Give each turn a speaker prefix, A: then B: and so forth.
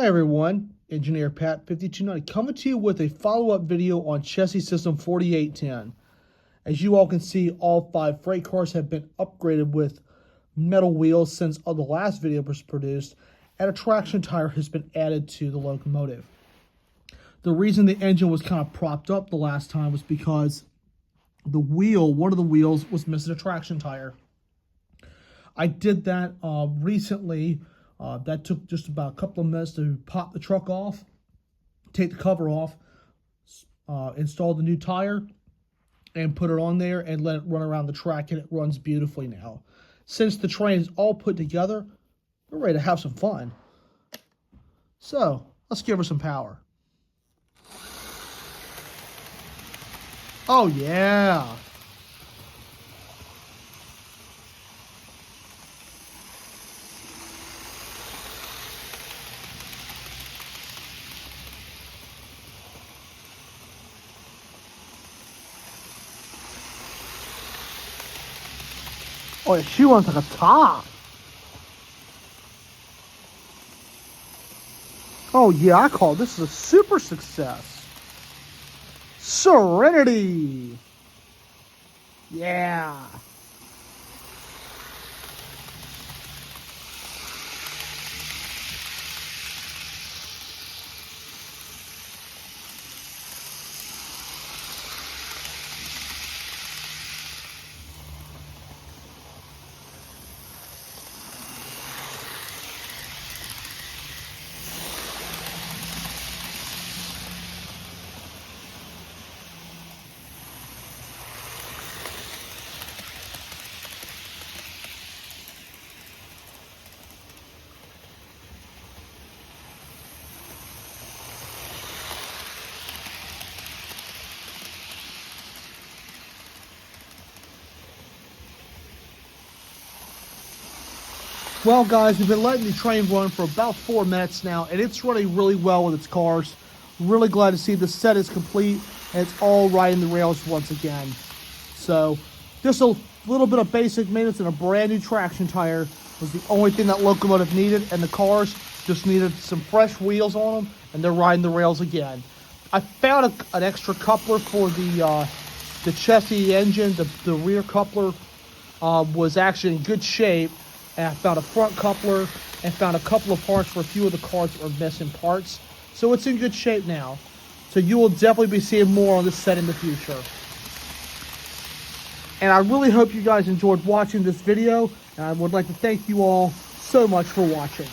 A: Hi everyone, Engineer Pat 5290 coming to you with a follow-up video on Chessie System 48-10. As you all can see, all 5 freight cars have been upgraded with metal wheels since the last video was produced, and a traction tire has been added to the locomotive. The reason the engine was kind of propped up the last time was because one of the wheels was missing a traction tire. I did that recently. That took just about a couple of minutes to pop the truck off, take the cover off, install the new tire, and put it on there and let it run around the track, and it runs beautifully now. Since the train is all put together, we're ready to have some fun. So, let's give her some power. Oh yeah! Oh, yeah, she runs like a top. Oh, yeah, I call this a super success. Serenity. Yeah. Well, guys, we've been letting the train run for about 4 minutes now, and it's running really well with its cars. Really glad to see the set is complete, and it's all riding the rails once again. So, just a little bit of basic maintenance and a brand new traction tire was the only thing that locomotive needed, and the cars just needed some fresh wheels on them, and they're riding the rails again. I found an extra coupler for the Chessie engine. The rear coupler was actually in good shape. And I found a front coupler and found a couple of parts for a few of the cars that were missing parts. So it's in good shape now. So you will definitely be seeing more on this set in the future. And I really hope you guys enjoyed watching this video. And I would like to thank you all so much for watching.